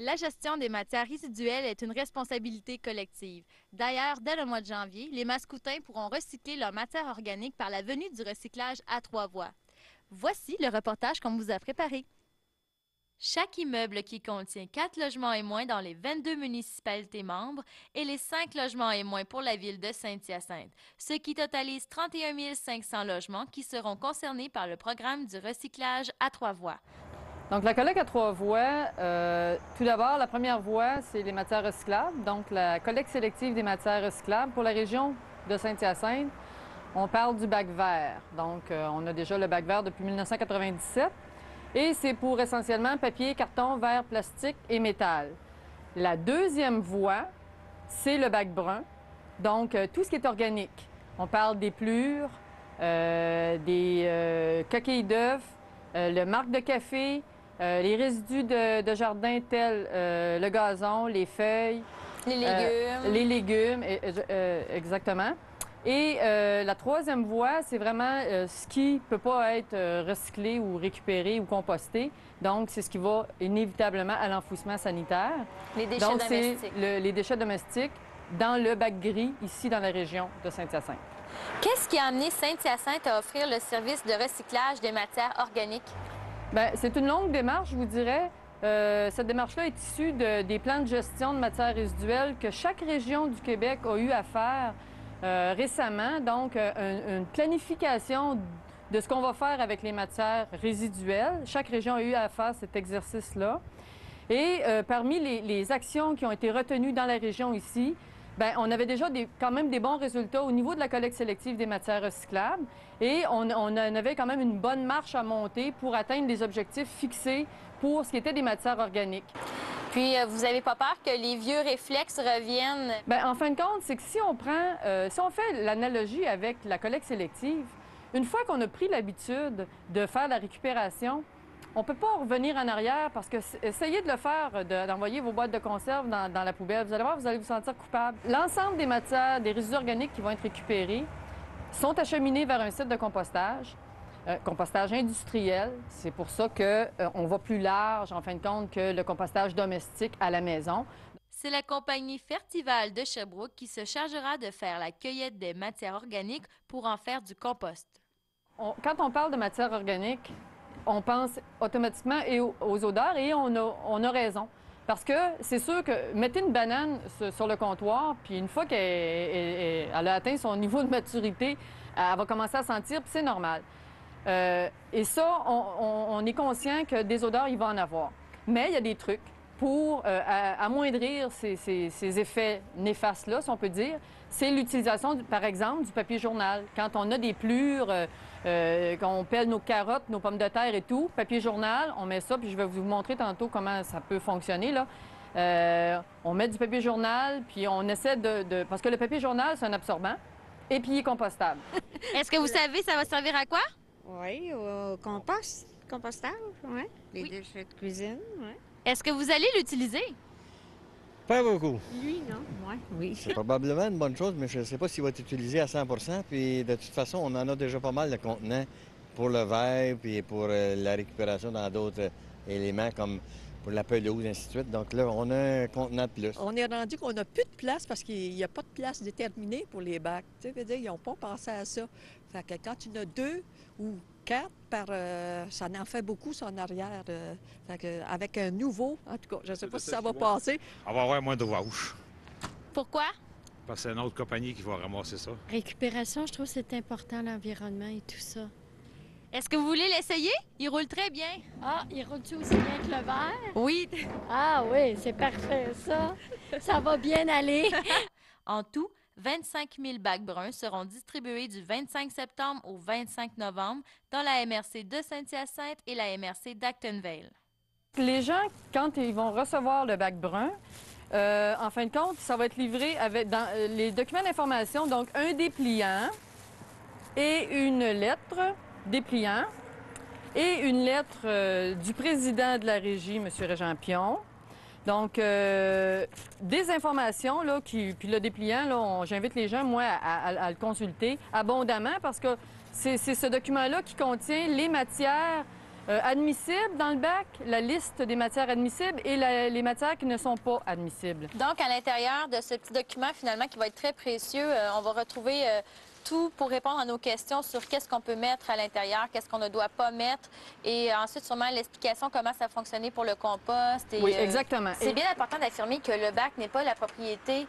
La gestion des matières résiduelles est une responsabilité collective. D'ailleurs, dès le mois de janvier, les Mascoutins pourront recycler leurs matières organiques par la venue du recyclage à 3 voies. Voici le reportage qu'on vous a préparé. Chaque immeuble qui contient 4 logements et moins dans les 22 municipalités membres et les 5 logements et moins pour la ville de Saint-Hyacinthe, ce qui totalise 31 500 logements qui seront concernés par le programme du recyclage à 3 voies. Donc, la collecte à 3 voies, tout d'abord, la première voie, c'est les matières recyclables. Donc, la collecte sélective des matières recyclables pour la région de Saint-Hyacinthe. On parle du bac vert. Donc, on a déjà le bac vert depuis 1997. Et c'est pour essentiellement papier, carton, verre, plastique et métal. La deuxième voie, c'est le bac brun. Donc, tout ce qui est organique. On parle des plures, des coquilles d'œufs, le marc de café, les résidus de jardin tels le gazon, les feuilles. Les légumes, exactement. Et la troisième voie, c'est vraiment ce qui ne peut pas être recyclé ou récupéré ou composté. Donc, c'est ce qui va inévitablement à l'enfouissement sanitaire. Les déchets Donc, domestiques. c'est les déchets domestiques dans le bac gris, ici dans la région de Saint-Hyacinthe. Qu'est-ce qui a amené Saint-Hyacinthe à offrir le service de recyclage des matières organiques? Bien, c'est une longue démarche, je vous dirais. Cette démarche-là est issue des plans de gestion de matières résiduelles que chaque région du Québec a eu à faire récemment. Donc, une planification de ce qu'on va faire avec les matières résiduelles. Chaque région a eu à faire cet exercice-là. Et parmi les actions qui ont été retenues dans la région ici, bien, on avait déjà quand même des bons résultats au niveau de la collecte sélective des matières recyclables et on en avait quand même une bonne marche à monter pour atteindre les objectifs fixés pour ce qui était des matières organiques. Puis, vous n'avez pas peur que les vieux réflexes reviennent? Bien, en fin de compte, c'est que si on fait l'analogie avec la collecte sélective, une fois qu'on a pris l'habitude de faire la récupération, on ne peut pas revenir en arrière parce que essayez de le faire, d'envoyer vos boîtes de conserve dans la poubelle. Vous allez voir, vous allez vous sentir coupable. L'ensemble des matières, des résidus organiques qui vont être récupérés sont acheminés vers un site de compostage industriel. C'est pour ça qu'on va plus large, en fin de compte, que le compostage domestique à la maison. C'est la compagnie Fertival de Sherbrooke qui se chargera de faire la cueillette des matières organiques pour en faire du compost. Quand on parle de matières organiques, on pense automatiquement aux odeurs et on a raison. Parce que c'est sûr que mettez une banane sur le comptoir, puis une fois qu'elle a atteint son niveau de maturité, elle va commencer à sentir, puis c'est normal. Et ça, on est conscient que des odeurs, il va en avoir. Mais il y a des trucs pour amoindrir ces effets néfastes-là, si on peut dire. C'est l'utilisation, par exemple, du papier journal. Quand on a des plures, qu'on pèle nos carottes, nos pommes de terre et tout, papier journal, on met ça, puis je vais vous montrer tantôt comment ça peut fonctionner, là. On met du papier journal, puis on essaie parce que le papier journal, c'est un absorbant, et puis il est compostable. Est-ce que vous savez, ça va servir à quoi? Oui, au compostage, oui. Les déchets de cuisine, oui. Est-ce que vous allez l'utiliser? Pas beaucoup. Lui, non? Oui. C'est probablement une bonne chose, mais je ne sais pas s'il va être utilisé à 100 %. Puis de toute façon, on en a déjà pas mal de contenants pour le verre, puis pour la récupération dans d'autres éléments comme pour la pelouse, ainsi de suite. Donc là, on a un contenant de plus. On est rendu qu'on n'a plus de place parce qu'il n'y a pas de place déterminée pour les bacs. Tu sais, veut dire, ils n'ont pas pensé à ça. Fait que quand tu en as 2 ou 4 ça en fait beaucoup, ça, en arrière. Fait que, avec un nouveau, en tout cas, je ne sais pas si ça va passer. On va avoir moins de rouge. Pourquoi? Parce que c'est une autre compagnie qui va ramasser ça. Récupération, je trouve que c'est important, l'environnement et tout ça. Est-ce que vous voulez l'essayer? Il roule très bien. Ah, il roule-tu aussi bien que le verre? Oui. Ah oui, c'est parfait, ça. Ça va bien aller. En tout, 25 000 bacs bruns seront distribués du 25 septembre au 25 novembre dans la MRC de Saint-Hyacinthe et la MRC d'Actonville. Les gens, quand ils vont recevoir le bac brun, en fin de compte, ça va être livré dans les documents d'information, donc un dépliant et une lettre dépliant et une lettre du président de la régie, M. Régent Pion. Donc, des informations, là, puis le dépliant, là, j'invite les gens, moi, à le consulter abondamment parce que c'est ce document-là qui contient les matières Admissibles dans le bac, la liste des matières admissibles et les matières qui ne sont pas admissibles. Donc, à l'intérieur de ce petit document, finalement, qui va être très précieux, on va retrouver tout pour répondre à nos questions sur qu'est-ce qu'on peut mettre à l'intérieur, qu'est-ce qu'on ne doit pas mettre, et ensuite, sûrement, l'explication comment ça fonctionnait pour le compost. Et, oui, exactement. C'est bien important d'affirmer que le bac n'est pas la propriété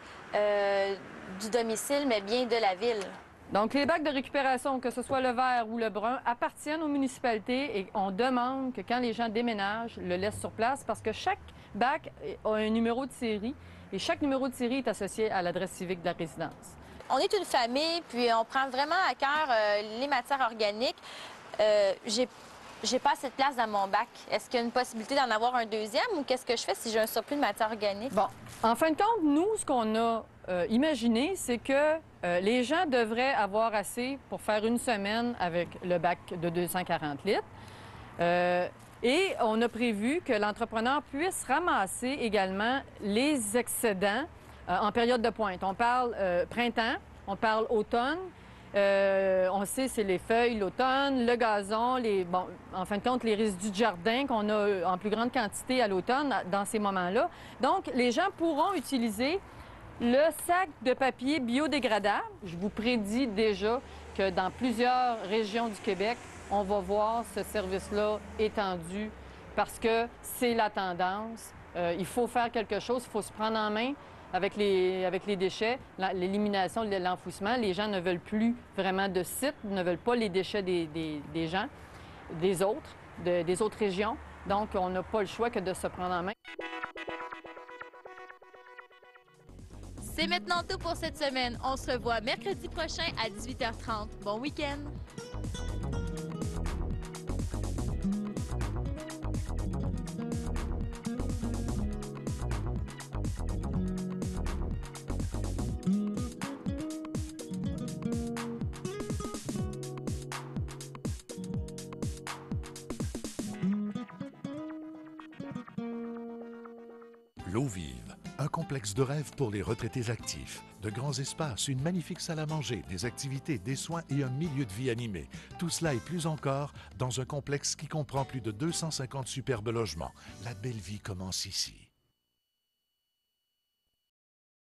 du domicile, mais bien de la ville. Donc, les bacs de récupération, que ce soit le vert ou le brun, appartiennent aux municipalités et on demande que quand les gens déménagent, le laissent sur place parce que chaque bac a un numéro de série et chaque numéro de série est associé à l'adresse civique de la résidence. On est une famille, puis on prend vraiment à cœur les matières organiques. J'ai pas assez de place dans mon bac. Est-ce qu'il y a une possibilité d'en avoir un deuxième ou qu'est-ce que je fais si j'ai un surplus de matière organique? Bon, en fin de compte, nous, ce qu'on a imaginé, c'est que les gens devraient avoir assez pour faire une semaine avec le bac de 240 litres. Et on a prévu que l'entrepreneur puisse ramasser également les excédents en période de pointe. On parle printemps, on parle automne. On sait, c'est les feuilles, l'automne, le gazon, en fin de compte, les résidus de jardin qu'on a en plus grande quantité à l'automne dans ces moments-là. Donc, les gens pourront utiliser le sac de papier biodégradable. Je vous prédis déjà que dans plusieurs régions du Québec, on va voir ce service-là étendu parce que c'est la tendance. Il faut faire quelque chose, il faut se prendre en main. Avec les déchets, l'élimination, l'enfouissement, les gens ne veulent plus vraiment de sites, ne veulent pas les déchets des gens, des autres régions. Donc, on n'a pas le choix que de se prendre en main. C'est maintenant tout pour cette semaine. On se revoit mercredi prochain à 18h30. Bon week-end! L'eau vive, un complexe de rêve pour les retraités actifs. De grands espaces, une magnifique salle à manger, des activités, des soins et un milieu de vie animé. Tout cela et plus encore dans un complexe qui comprend plus de 250 superbes logements. La belle vie commence ici.